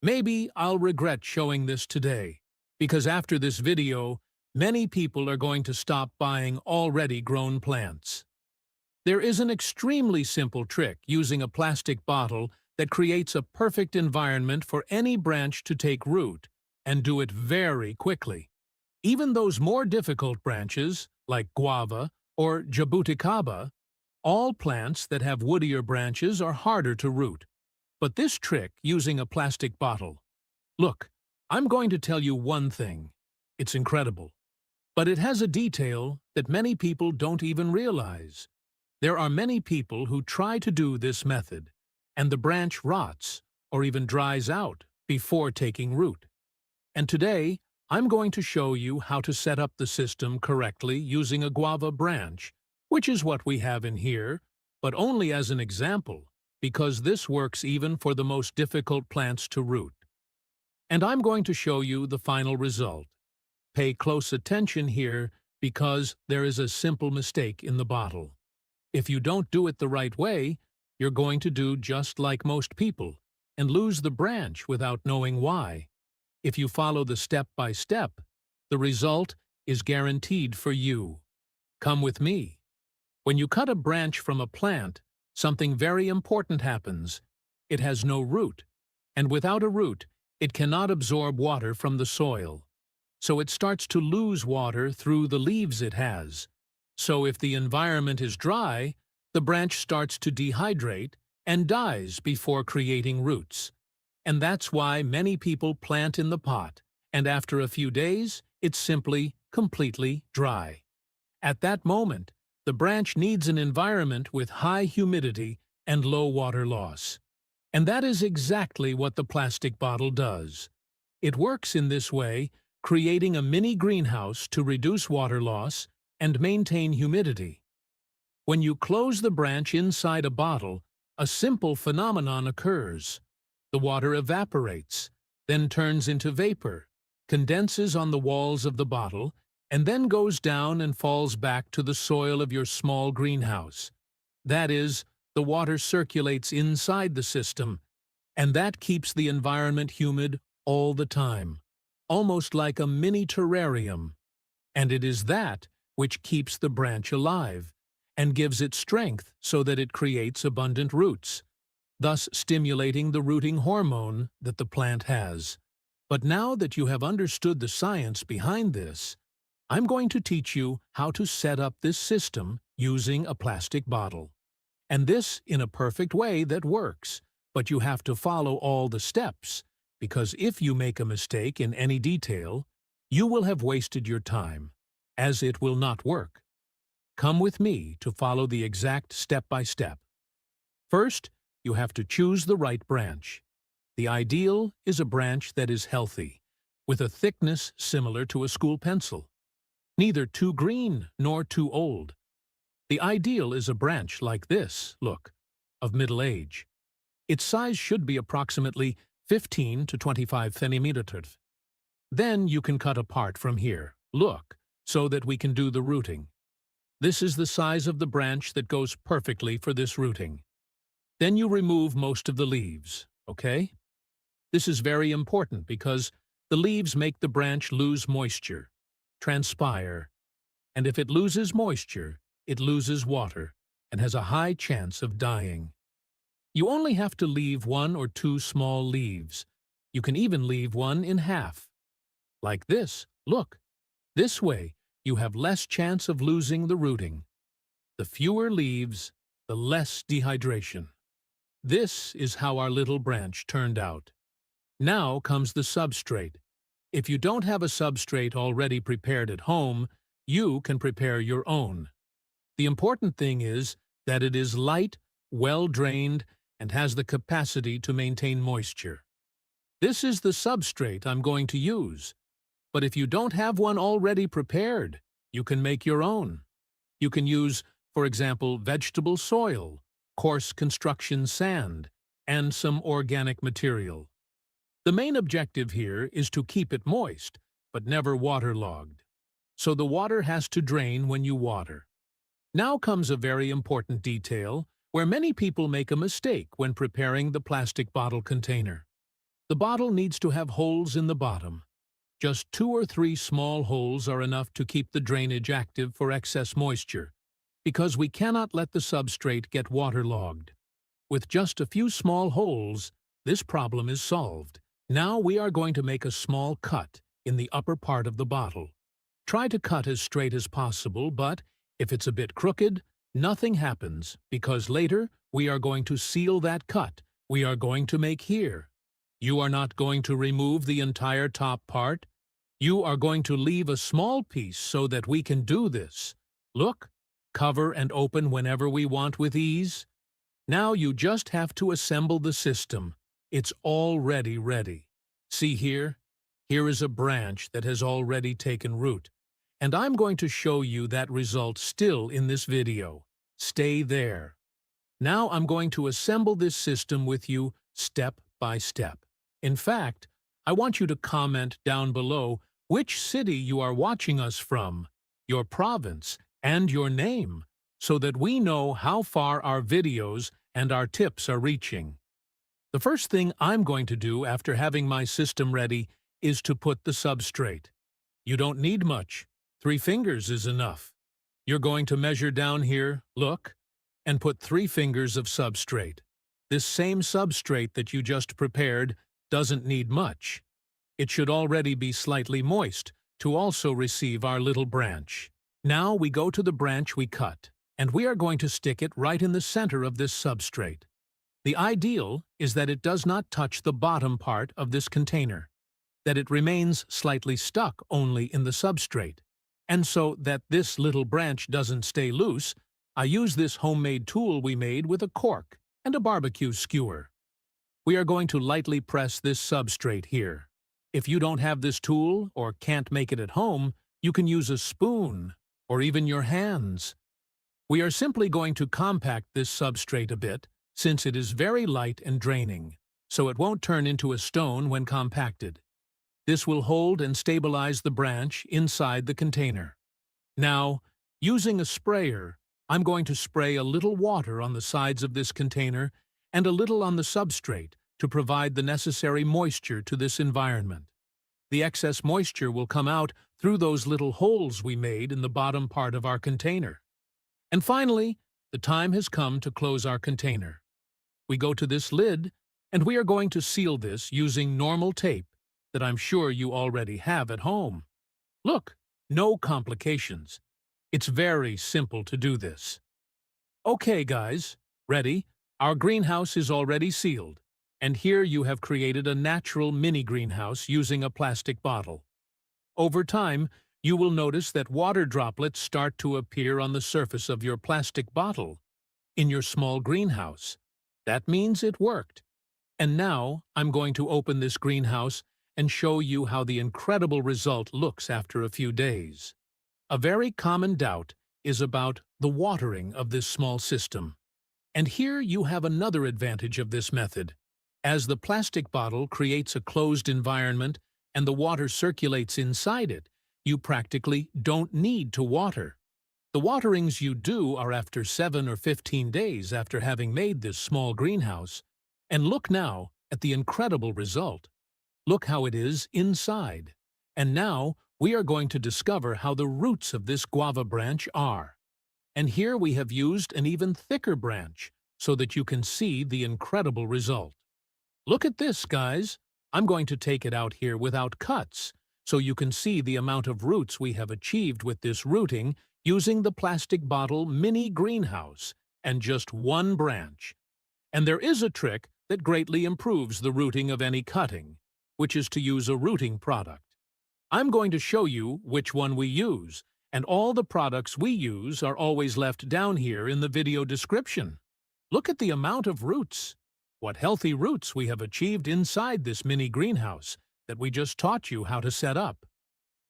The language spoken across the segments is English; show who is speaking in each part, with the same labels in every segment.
Speaker 1: Maybe I'll regret showing this today, because after this video, many people are going to stop buying already grown plants. There is an extremely simple trick using a plastic bottle that creates a perfect environment for any branch to take root, and do it very quickly. Even those more difficult branches, like guava or jabuticaba, all plants that have woodier branches are harder to root. But this trick using a plastic bottle. Look, I'm going to tell you one thing. It's incredible. But it has a detail that many people don't even realize. There are many people who try to do this method, and the branch rots or even dries out before taking root. And today, I'm going to show you how to set up the system correctly using a guava branch, which is what we have in here, but only as an example, because this works even for the most difficult plants to root. And I'm going to show you the final result. Pay close attention here because there is a simple mistake in the bottle. If you don't do it the right way, you're going to do just like most people and lose the branch without knowing why. If you follow the step-by-step, the result is guaranteed for you. Come with me. When you cut a branch from a plant, something very important happens. It has no root, and without a root, it cannot absorb water from the soil. So it starts to lose water through the leaves it has. So if the environment is dry, the branch starts to dehydrate and dies before creating roots. And that's why many people plant in the pot, and after a few days, it's simply completely dry. At that moment, the branch needs an environment with high humidity and low water loss. And that is exactly what the plastic bottle does. It works in this way, creating a mini greenhouse to reduce water loss and maintain humidity. When you close the branch inside a bottle, a simple phenomenon occurs. The water evaporates, then turns into vapor, condenses on the walls of the bottle, and then goes down and falls back to the soil of your small greenhouse. That is, the water circulates inside the system, and that keeps the environment humid all the time, almost like a mini terrarium. And it is that which keeps the branch alive, and gives it strength so that it creates abundant roots, thus stimulating the rooting hormone that the plant has. But now that you have understood the science behind this, I'm going to teach you how to set up this system using a plastic bottle. And this in a perfect way that works, but you have to follow all the steps, because if you make a mistake in any detail, you will have wasted your time, as it will not work. Come with me to follow the exact step-by-step. First, you have to choose the right branch. The ideal is a branch that is healthy, with a thickness similar to a school pencil. Neither too green nor too old. The ideal is a branch like this, look, of middle age. Its size should be approximately 15 to 25 centimeters. Then you can cut apart from here, look, so that we can do the rooting. This is the size of the branch that goes perfectly for this rooting. Then you remove most of the leaves, okay? This is very important because the leaves make the branch lose moisture, transpire, and if it loses moisture, it loses water and has a high chance of dying. You only have to leave 1 or 2 small leaves. You can even leave one in half. Like this, look. This way, you have less chance of losing the rooting. The fewer leaves, the less dehydration. This is how our little branch turned out. Now comes the substrate. If you don't have a substrate already prepared at home, you can prepare your own. The important thing is that it is light, well-drained, and has the capacity to maintain moisture. This is the substrate I'm going to use. But if you don't have one already prepared, you can make your own. You can use, for example, vegetable soil, coarse construction sand, and some organic material. The main objective here is to keep it moist, but never waterlogged. So the water has to drain when you water. Now comes a very important detail where many people make a mistake when preparing the plastic bottle container. The bottle needs to have holes in the bottom. Just 2 or 3 small holes are enough to keep the drainage active for excess moisture, because we cannot let the substrate get waterlogged. With just a few small holes, this problem is solved. Now we are going to make a small cut in the upper part of the bottle. Try to cut as straight as possible, but if it's a bit crooked, nothing happens, because later we are going to seal that cut we are going to make here. You are not going to remove the entire top part. You are going to leave a small piece so that we can do this. Look, cover and open whenever we want with ease. Now you just have to assemble the system. It's already ready. See here? Here is a branch that has already taken root. And I'm going to show you that result still in this video. Stay there. Now I'm going to assemble this system with you step by step. In fact, I want you to comment down below which city you are watching us from, your province, and your name, so that we know how far our videos and our tips are reaching. The first thing I'm going to do after having my system ready is to put the substrate. You don't need much. 3 fingers is enough. You're going to measure down here, look, and put 3 fingers of substrate. This same substrate that you just prepared doesn't need much. It should already be slightly moist to also receive our little branch. Now we go to the branch we cut, and we are going to stick it right in the center of this substrate. The ideal is that it does not touch the bottom part of this container, that it remains slightly stuck only in the substrate. And so that this little branch doesn't stay loose, I use this homemade tool we made with a cork and a barbecue skewer. We are going to lightly press this substrate here. If you don't have this tool or can't make it at home, you can use a spoon or even your hands. We are simply going to compact this substrate a bit, since it is very light and draining, so it won't turn into a stone when compacted. This will hold and stabilize the branch inside the container. Now, using a sprayer, I'm going to spray a little water on the sides of this container and a little on the substrate to provide the necessary moisture to this environment. The excess moisture will come out through those little holes we made in the bottom part of our container. And finally, the time has come to close our container. We go to this lid, and we are going to seal this using normal tape that I'm sure you already have at home. Look, no complications. It's very simple to do this. Okay, guys, ready? Our greenhouse is already sealed, and here you have created a natural mini greenhouse using a plastic bottle. Over time, you will notice that water droplets start to appear on the surface of your plastic bottle in your small greenhouse. That means it worked. And now I'm going to open this greenhouse and show you how the incredible result looks after a few days. A very common doubt is about the watering of this small system. And here you have another advantage of this method. As the plastic bottle creates a closed environment and the water circulates inside it, you practically don't need to water. The waterings you do are after 7 or 15 days after having made this small greenhouse. And look now at the incredible result. Look how it is inside. And now we are going to discover how the roots of this guava branch are. And here we have used an even thicker branch so that you can see the incredible result. Look at this, guys. I'm going to take it out here without cuts, so you can see the amount of roots we have achieved with this rooting using the plastic bottle mini greenhouse and just one branch. And there is a trick that greatly improves the rooting of any cutting, which is to use a rooting product. I'm going to show you which one we use, and all the products we use are always left down here in the video description. Look at the amount of roots. What healthy roots we have achieved inside this mini greenhouse that we just taught you how to set up.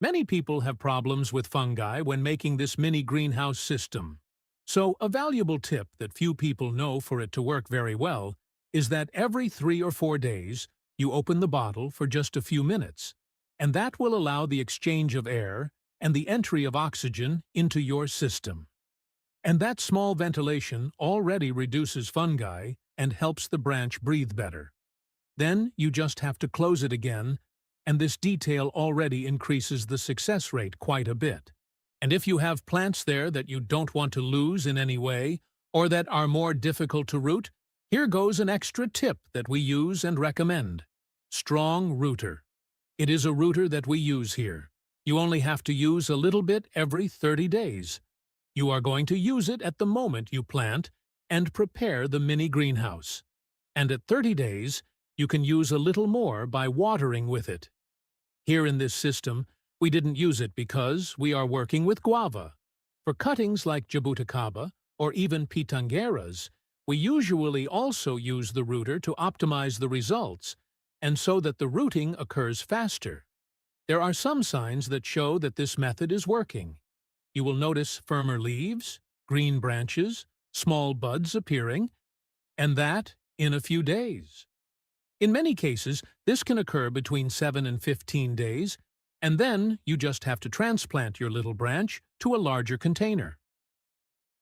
Speaker 1: Many people have problems with fungi when making this mini greenhouse system. So a valuable tip that few people know for it to work very well is that every 3 or 4 days you open the bottle for just a few minutes, and that will allow the exchange of air and the entry of oxygen into your system. And that small ventilation already reduces fungi and helps the branch breathe better. Then you just have to close it again, and this detail already increases the success rate quite a bit. And if you have plants there that you don't want to lose in any way, or that are more difficult to root, here goes an extra tip that we use and recommend. Strong rooter. It is a rooter that we use here. You only have to use a little bit every 30 days. You are going to use it at the moment you plant and prepare the mini greenhouse. And at 30 days, you can use a little more by watering with it. Here in this system, we didn't use it because we are working with guava. For cuttings like jabuticaba or even pitangueras, we usually also use the rooter to optimize the results and so that the rooting occurs faster. There are some signs that show that this method is working. You will notice firmer leaves, green branches, small buds appearing, and that in a few days. In many cases, this can occur between 7 and 15 days, and then you just have to transplant your little branch to a larger container.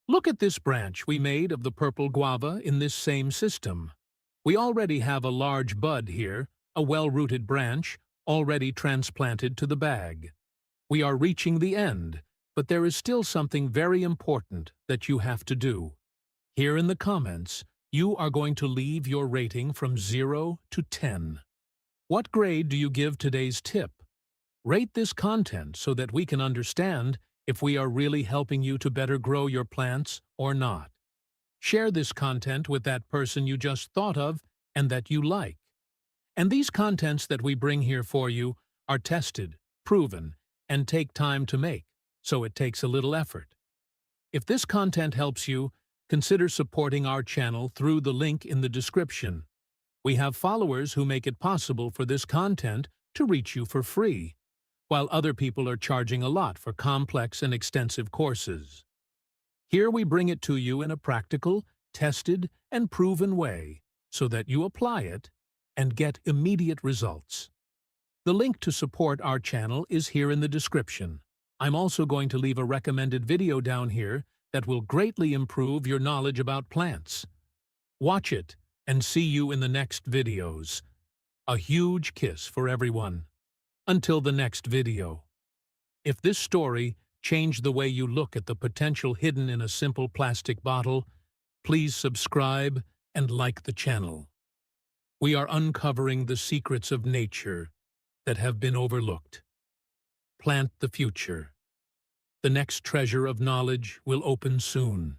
Speaker 1: Look at this branch we made of the purple guava in this same system. We already have a large bud here, a well-rooted branch, already transplanted to the bag. We are reaching the end, but there is still something very important that you have to do. Here in the comments, you are going to leave your rating from 0 to 10. What grade do you give today's tip? Rate this content so that we can understand if we are really helping you to better grow your plants or not. Share this content with that person you just thought of and that you like. And these contents that we bring here for you are tested, proven, and take time to make, so it takes a little effort. If this content helps you, consider supporting our channel through the link in the description. We have followers who make it possible for this content to reach you for free, while other people are charging a lot for complex and extensive courses. Here we bring it to you in a practical, tested, and proven way, so that you apply it and get immediate results. The link to support our channel is here in the description. I'm also going to leave a recommended video down here that will greatly improve your knowledge about plants. Watch it and see you in the next videos. A huge kiss for everyone. Until the next video. If this story changed the way you look at the potential hidden in a simple plastic bottle, please subscribe and like the channel. We are uncovering the secrets of nature that have been overlooked. Plant the future. The next treasure of knowledge will open soon.